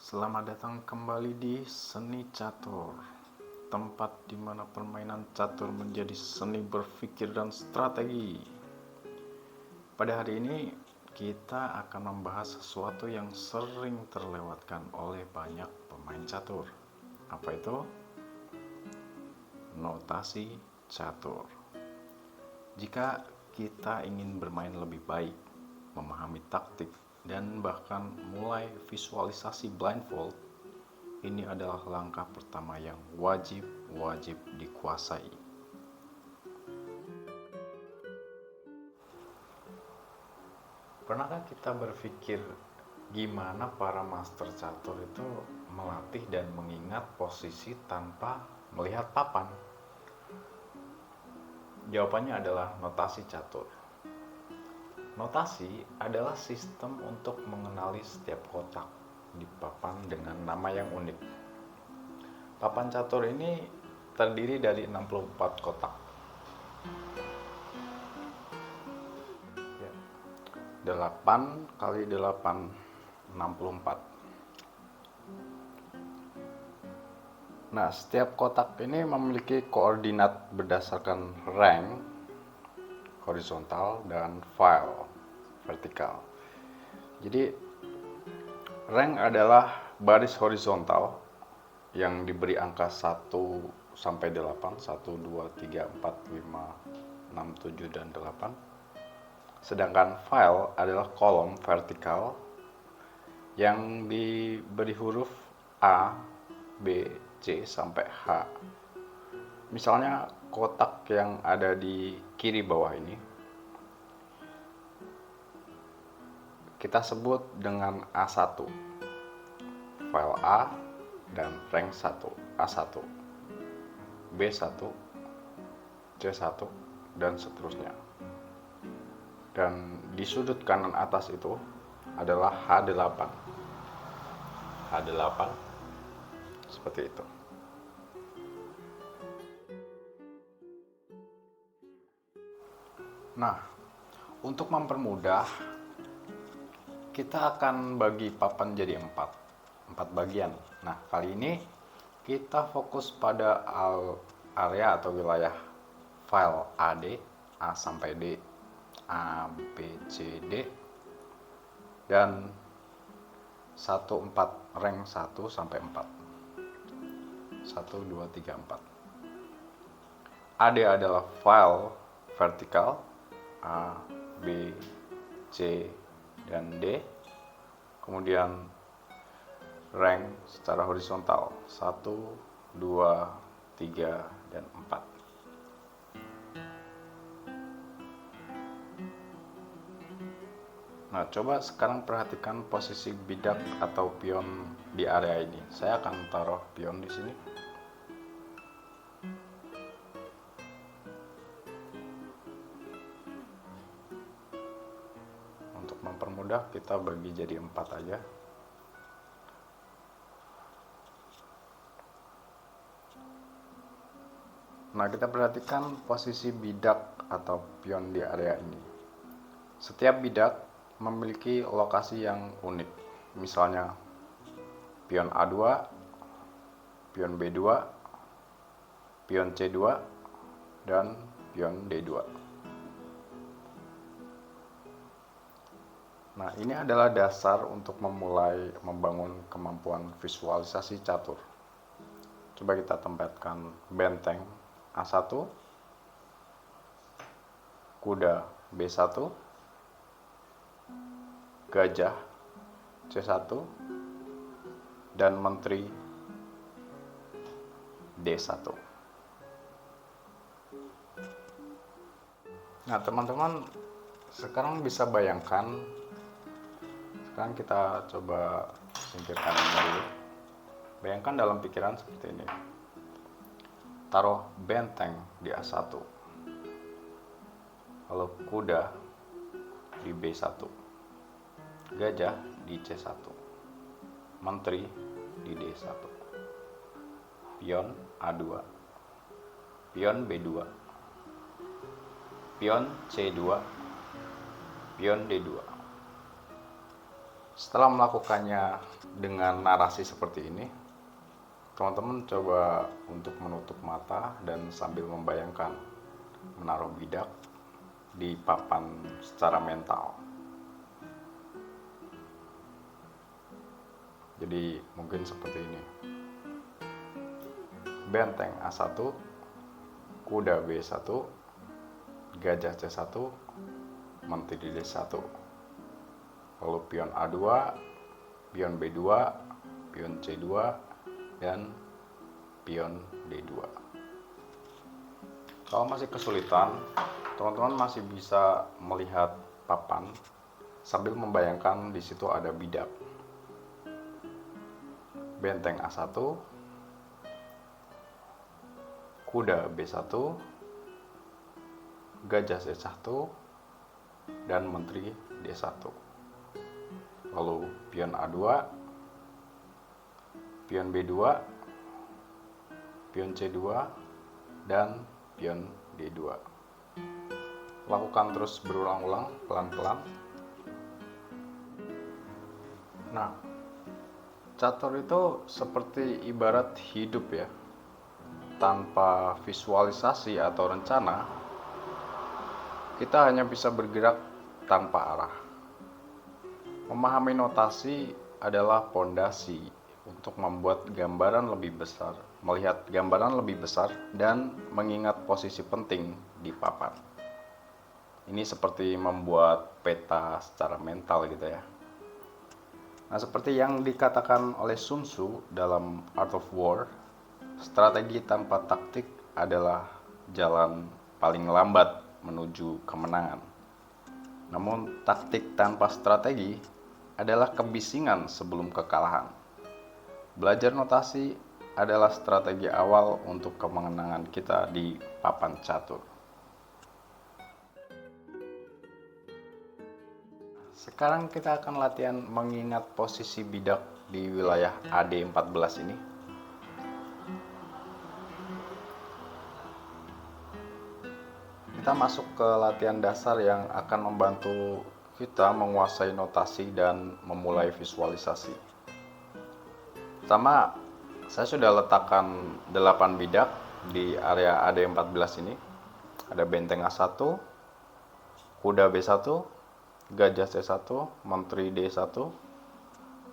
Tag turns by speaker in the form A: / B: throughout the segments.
A: Selamat datang kembali di Seni Catur, tempat di mana permainan catur menjadi seni berpikir dan strategi. Pada hari ini, kita akan membahas sesuatu yang sering terlewatkan oleh banyak pemain catur. Apa itu? Notasi catur. Jika kita ingin bermain lebih baik, memahami taktik, dan bahkan mulai visualisasi blindfold, ini adalah langkah pertama yang wajib dikuasai. Pernahkah kita berpikir gimana para master catur itu melatih dan mengingat posisi tanpa melihat papan? Jawabannya adalah notasi catur. Notasi adalah sistem untuk mengenali setiap kotak di papan dengan nama yang unik. Papan catur ini terdiri dari 64 kotak. 8 kali 8, 64. Nah, setiap kotak ini memiliki koordinat berdasarkan rank horizontal dan file vertikal. Jadi rank adalah baris horizontal yang diberi angka 1 sampai 8, 1, 2, 3, 4, 5, 6, 7, dan 8. Sedangkan file adalah kolom vertikal yang diberi huruf A, B, C, sampai H. Misalnya kotak yang ada di kiri bawah ini kita sebut dengan A1, file A dan rank 1, A1, B1, C1, dan seterusnya. Dan di sudut kanan atas itu adalah H8. H8 seperti itu. Nah, untuk mempermudah, kita akan bagi papan jadi 4 bagian. Nah, kali ini kita fokus pada area atau wilayah file AD, A sampai D, A, B, C, D, dan 14, rank 1 sampai 4. 1, 2, 3, 4. AD adalah file vertikal, A, B, C, dan D. Kemudian rank secara horizontal 1, 2, 3, dan 4. Nah, coba sekarang perhatikan posisi bidak atau pion di area ini. Saya akan taruh pion di sini. Untuk mempermudah, kita bagi jadi 4 aja. Nah, kita perhatikan posisi bidak atau pion di area ini. Setiap bidak memiliki lokasi yang unik. Misalnya pion A2, pion B2, pion C2, dan pion D2. Nah, ini adalah dasar untuk memulai membangun kemampuan visualisasi catur. Coba kita tempatkan benteng A1, kuda B1, gajah C1, dan menteri D1. Nah, teman-teman sekarang bisa bayangkan, sekarang kita coba singkirkan dulu. Bayangkan dalam pikiran seperti ini. Taruh benteng di A1, lalu kuda di B1, gajah di C1, menteri di D1, pion A2, pion B2, pion C2, pion D2. Setelah melakukannya dengan narasi seperti ini, teman-teman coba untuk menutup mata dan sambil membayangkan menaruh bidak di papan secara mental. Jadi mungkin seperti ini. Benteng A1, kuda B1, gajah C1, menteri D1. Lalu pion A2, pion B2, pion C2, dan pion D2. Kalau masih kesulitan, teman-teman masih bisa melihat papan sambil membayangkan di situ ada bidak. Benteng A1, kuda B1, gajah C1, dan menteri D1. Lalu pion A2, pion B2, pion C2, dan pion D2. Lakukan terus berulang-ulang pelan-pelan. Nah, catur itu seperti ibarat hidup ya. Tanpa visualisasi atau rencana, kita hanya bisa bergerak tanpa arah. Memahami notasi adalah pondasi untuk membuat gambaran lebih besar, melihat gambaran lebih besar, dan mengingat posisi penting di papan. Ini seperti membuat peta secara mental gitu ya. Nah, seperti yang dikatakan oleh Sun Tzu dalam Art of War, strategi tanpa taktik adalah jalan paling lambat menuju kemenangan. Namun, taktik tanpa strategi adalah kebisingan sebelum kekalahan. Belajar notasi adalah strategi awal untuk kemenangan kita di papan catur. Sekarang kita akan latihan mengingat posisi bidak di wilayah AD14 ini. Kita masuk ke latihan dasar yang akan membantu kita menguasai notasi dan memulai visualisasi. Pertama, saya sudah letakkan 8 bidak di area AD14 ini. Ada benteng A1, kuda B1, gajah C1, menteri D1,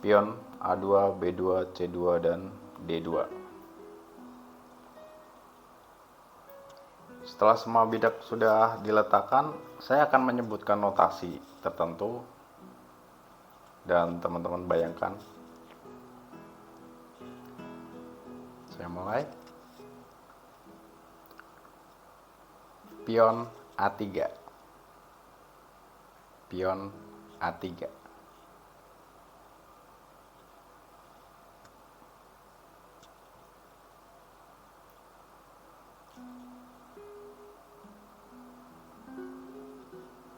A: pion A2, B2, C2, dan D2. Setelah semua bidak sudah diletakkan, saya akan menyebutkan notasi tertentu dan teman-teman bayangkan. Saya mulai. Pion A3. Pion A3.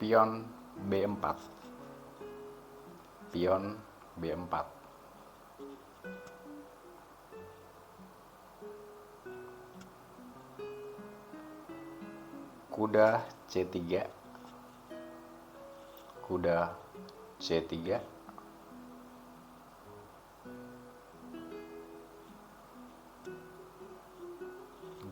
A: Pion B4. Pion B4. Kuda C3. Kuda C3.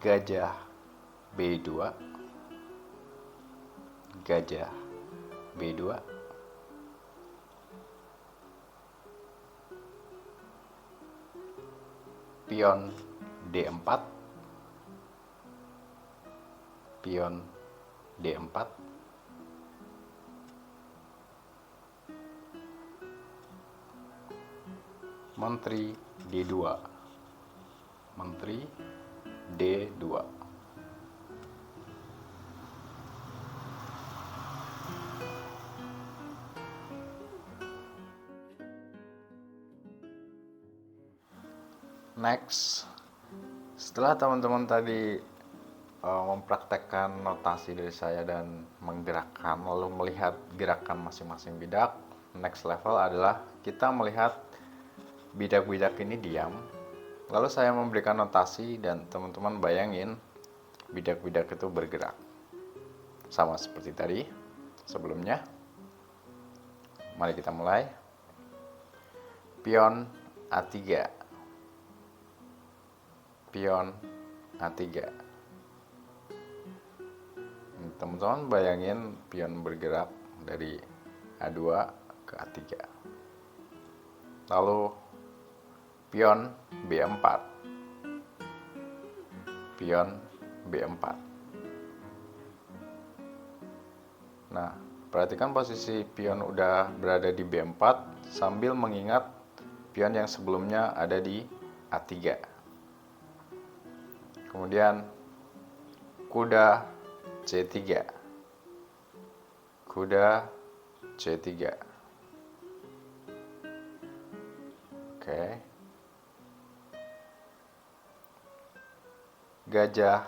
A: Gajah B2. Gajah B2. Pion D4. Pion D4. Menteri D2. Menteri D2. Next, setelah teman-teman tadi mempraktekkan notasi dari saya dan menggerakkan lalu melihat gerakan masing-masing bidak, next level adalah kita melihat bidak-bidak ini diam, lalu saya memberikan notasi dan teman-teman bayangin bidak-bidak itu bergerak sama seperti tadi sebelumnya. Mari kita mulai. Pion A3. Pion A3. Teman-teman bayangin pion bergerak dari A2 ke A3. Lalu pion B4. Pion B4. Nah, perhatikan posisi pion udah berada di B4 sambil mengingat pion yang sebelumnya ada di A3. Kemudian kuda C3. Kuda C3. Oke. Gajah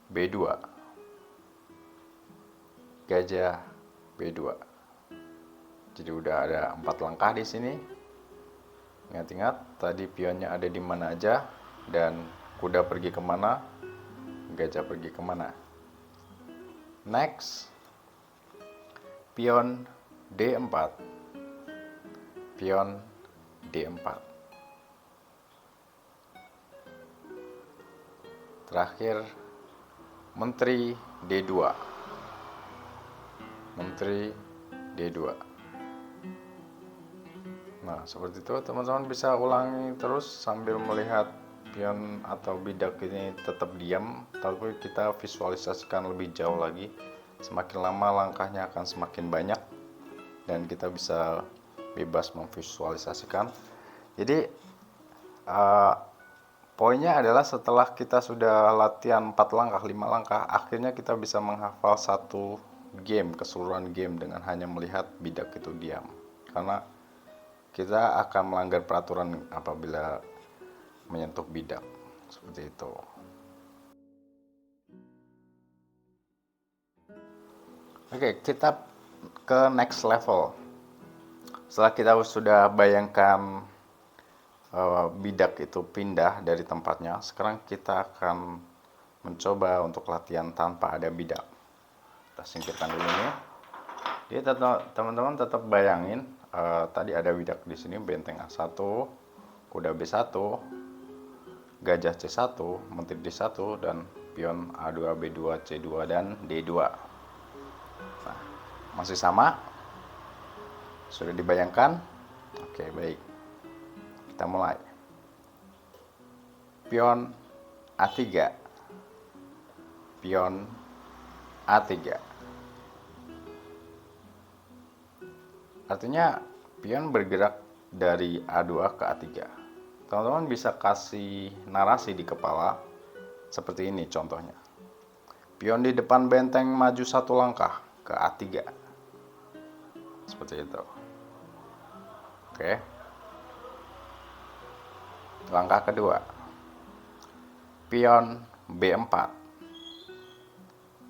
A: B2. Gajah B2. Jadi udah ada 4 langkah di sini. Ingat-ingat tadi pionnya ada di mana aja dan kuda pergi kemana, gajah pergi kemana. Next, pion D4. Pion D4. Terakhir, menteri D2. Menteri D2. Nah, seperti itu teman-teman bisa ulangi terus sambil melihat pion atau bidak ini tetap diam, tapi kita visualisasikan lebih jauh lagi. Semakin lama langkahnya akan semakin banyak dan kita bisa bebas memvisualisasikan. Jadi poinnya adalah setelah kita sudah latihan 4 langkah, 5 langkah, akhirnya kita bisa menghafal satu game, keseluruhan game dengan hanya melihat bidak itu diam. Karena kita akan melanggar peraturan apabila menyentuh bidak. Seperti itu. Oke, kita ke next level. Setelah kita sudah bayangkan bidak itu pindah dari tempatnya, sekarang kita akan mencoba untuk latihan tanpa ada bidak. Kita singkirkan dulu nih. Jadi teman-teman tetap bayangin tadi ada bidak di sini, benteng A1, kuda B1, gajah C1, menteri D1, dan pion A2, B2, C2, dan D2. Nah, masih sama? Sudah dibayangkan? Oke, baik. Kita mulai. Pion A3. Pion A3. Artinya pion bergerak dari A2 ke A3. Teman-teman bisa kasih narasi di kepala seperti ini contohnya. Pion di depan benteng maju 1 langkah ke A3. Seperti itu. Oke. Langkah kedua. Pion B4.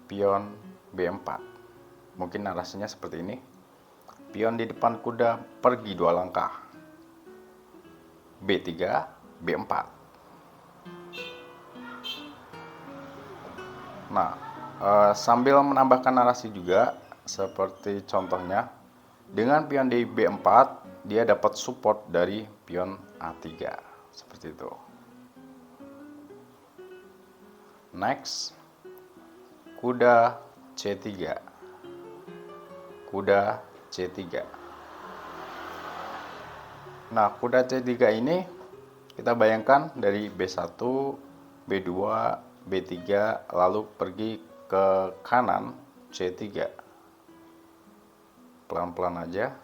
A: Pion B4. Mungkin narasinya seperti ini. Pion di depan kuda pergi 2 langkah. B3, B4. Nah, sambil menambahkan narasi juga, seperti contohnya, dengan pion di B4, dia dapat support dari pion A3. Seperti itu. Next, kuda C3. Kuda C3. Nah, kuda C3 ini kita bayangkan dari B1, B2, B3 lalu pergi ke kanan C3. Pelan-pelan aja.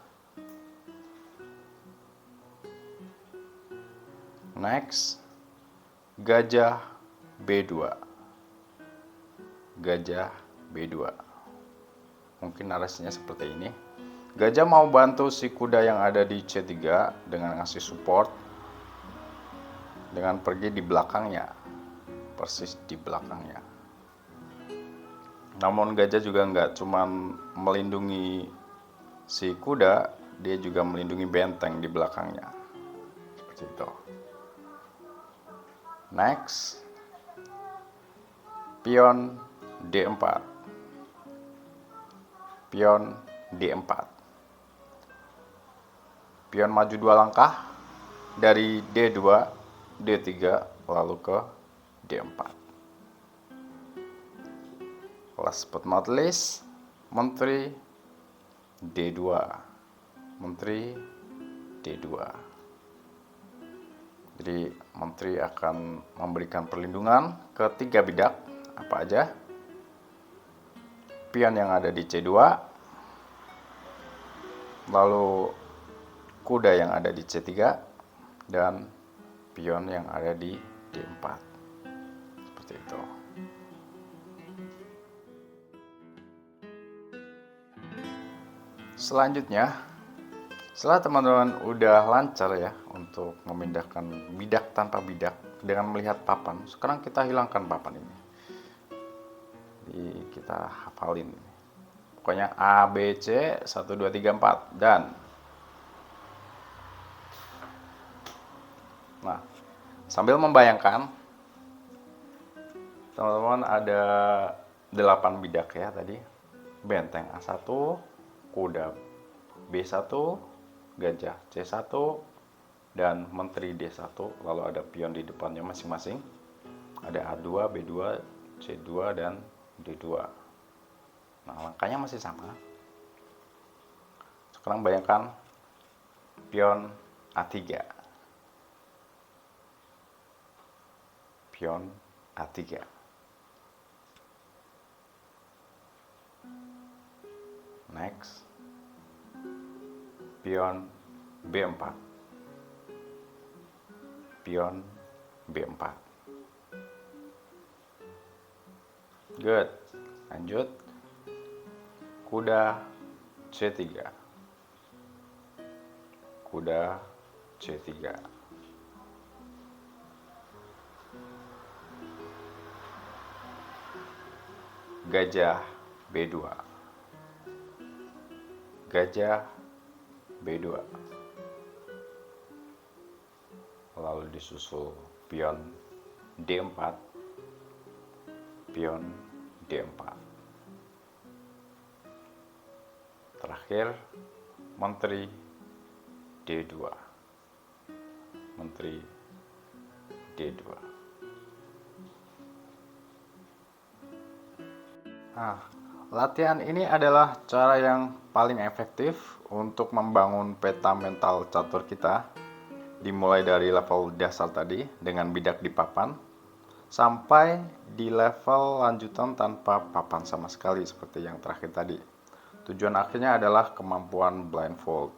A: Next, gajah B2. Gajah B2. Mungkin narasinya seperti ini. Gajah mau bantu si kuda yang ada di C3 dengan ngasih support dengan pergi di belakangnya, persis di belakangnya. Namun gajah juga nggak cuma melindungi si kuda, dia juga melindungi benteng di belakangnya. Seperti itu. Next, pion D4. Pion D4. Pion maju 2 langkah dari D2, D3 lalu ke D4. Last but not least, menteri D2, menteri D2. Jadi menteri akan memberikan perlindungan ke 3 bidak, apa aja? Pion yang ada di C2, lalu kuda yang ada di C3, dan pion yang ada di D4. Seperti itu. Selanjutnya, setelah teman-teman udah lancar ya untuk memindahkan bidak tanpa bidak dengan melihat papan, sekarang kita hilangkan papan ini. Jadi kita hafalin. Pokoknya A, B, C, 1, 2, 3, 4, dan nah, sambil membayangkan, teman-teman ada 8 bidak ya tadi. Benteng A1, kuda B1, gajah C1, dan menteri D1, lalu ada pion di depannya masing-masing. Ada A2, B2, C2, dan D2. Nah, langkahnya masih sama. Sekarang bayangkan pion A3. Pion A3. Next. Pion B4. Pion B4. Good. Lanjut. Kuda C3. Kuda C3. Gajah B2. Gajah B2. Lalu disusul pion D4. Pion D4. Terakhir, menteri D2. Menteri D2. Nah, latihan ini adalah cara yang paling efektif untuk membangun peta mental catur kita, dimulai dari level dasar tadi dengan bidak di papan sampai di level lanjutan tanpa papan sama sekali seperti yang terakhir tadi. Tujuan akhirnya adalah kemampuan blindfold,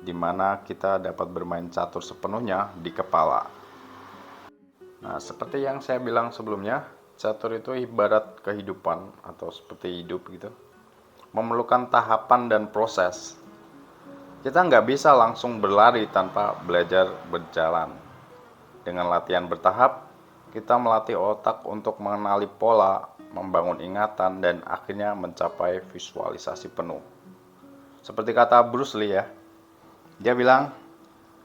A: di mana kita dapat bermain catur sepenuhnya di kepala. Nah, seperti yang saya bilang sebelumnya, catur itu ibarat kehidupan atau seperti hidup gitu. Memerlukan tahapan dan proses. Kita nggak bisa langsung berlari tanpa belajar berjalan. Dengan latihan bertahap, kita melatih otak untuk mengenali pola, membangun ingatan, dan akhirnya mencapai visualisasi penuh. Seperti kata Bruce Lee ya, dia bilang,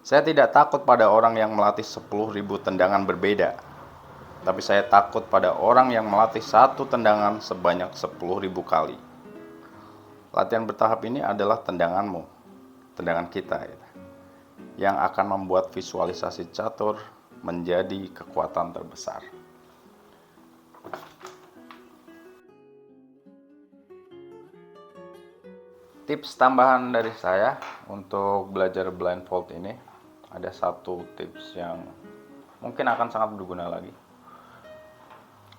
A: saya tidak takut pada orang yang melatih 10.000 tendangan berbeda, tapi saya takut pada orang yang melatih satu tendangan sebanyak 10.000 kali. Latihan bertahap ini adalah tendanganmu, tendangan kita ya, yang akan membuat visualisasi catur menjadi kekuatan terbesar. Tips tambahan dari saya untuk belajar blindfold ini, ada satu tips yang mungkin akan sangat berguna lagi.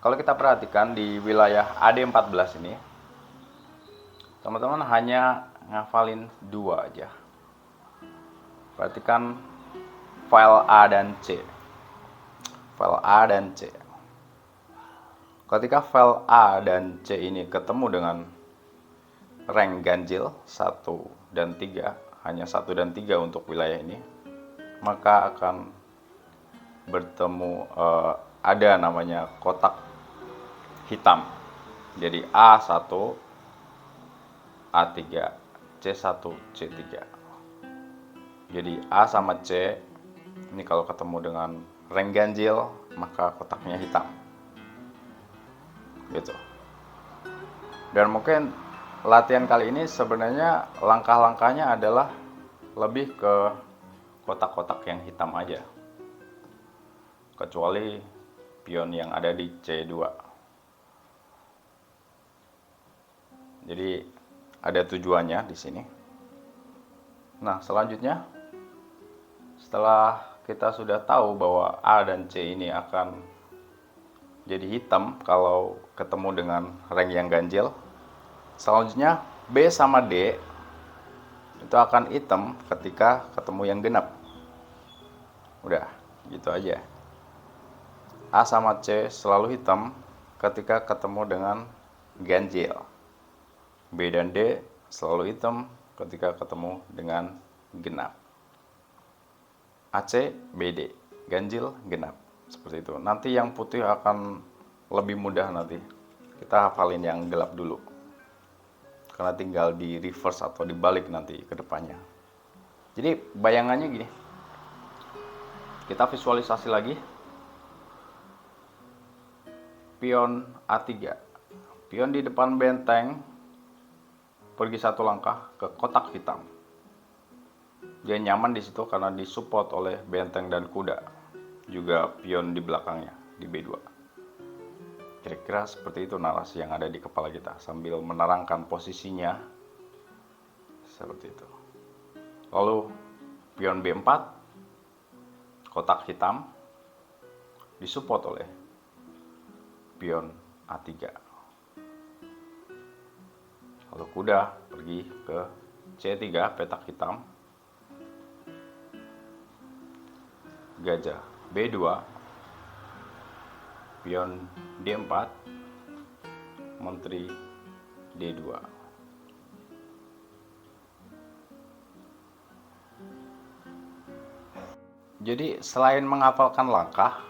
A: Kalau kita perhatikan di wilayah AD14 ini, teman-teman hanya ngafalin 2 aja. Perhatikan file A dan C. File A dan C. Ketika file A dan C ini ketemu dengan rank ganjil 1 dan 3, hanya 1 dan 3 untuk wilayah ini, maka akan bertemu ada namanya kotak hitam. Jadi A1, A3, C1, C3. Jadi A sama C ini kalau ketemu dengan rank ganjil, maka kotaknya hitam. Gitu. Dan mungkin latihan kali ini sebenarnya langkah-langkahnya adalah lebih ke
B: kotak-kotak yang hitam aja, kecuali pion yang ada di C2. Jadi ada tujuannya di sini. Nah, selanjutnya setelah kita sudah tahu bahwa A dan C ini akan jadi hitam kalau ketemu dengan rank yang ganjil, selanjutnya B sama D itu akan hitam ketika ketemu yang genap. Udah, gitu aja. A sama C selalu hitam ketika ketemu dengan ganjil. B dan D selalu hitam ketika ketemu dengan genap. AC, BD, ganjil, genap. Seperti itu. Nanti yang putih akan lebih mudah nanti. Kita hafalin yang gelap dulu. Karena tinggal di reverse atau dibalik nanti ke depannya. Jadi bayangannya gini. Kita visualisasi lagi. Pion A3. Pion di depan benteng pergi satu langkah ke kotak hitam. Dia nyaman di situ karena disupport oleh benteng dan kuda. Juga pion di belakangnya di B2. Kira-kira seperti itu narasi yang ada di kepala kita sambil menerangkan posisinya seperti itu. Lalu pion B4 kotak hitam disupport oleh pion A3. Lalu kuda pergi ke C3 petak hitam. Gajah B2, pion D4, menteri D2. Jadi selain menghafalkan langkah,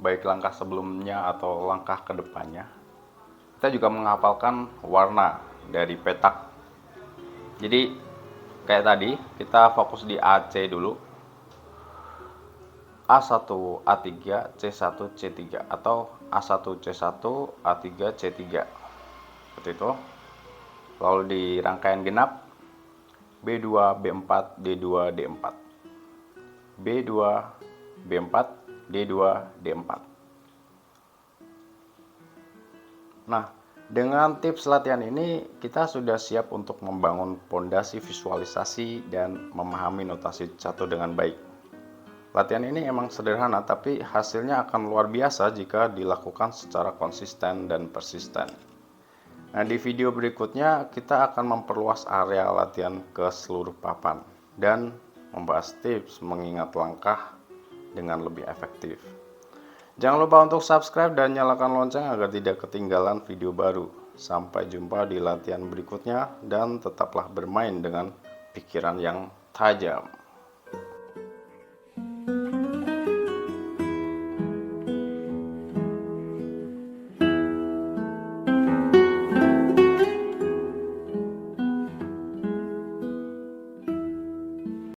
B: baik langkah sebelumnya atau langkah ke depannya, kita juga menghafalkan warna dari petak. Jadi kayak tadi kita fokus di AC dulu. A1, A3, C1, C3 atau A1, C1, A3, C3. Seperti itu. Lalu di rangkaian genap B2, B4, D2, D4. B2, B4, D2, D4. Nah, dengan tips latihan ini kita sudah siap untuk membangun pondasi visualisasi dan memahami notasi catur dengan baik. Latihan ini emang sederhana, tapi hasilnya akan luar biasa jika dilakukan secara konsisten dan persisten. Nah, di video berikutnya kita akan memperluas area latihan ke seluruh papan dan membahas tips mengingat langkah dengan lebih efektif. Jangan lupa untuk subscribe dan nyalakan lonceng agar tidak ketinggalan video baru. Sampai jumpa di latihan berikutnya dan tetaplah bermain dengan pikiran yang tajam.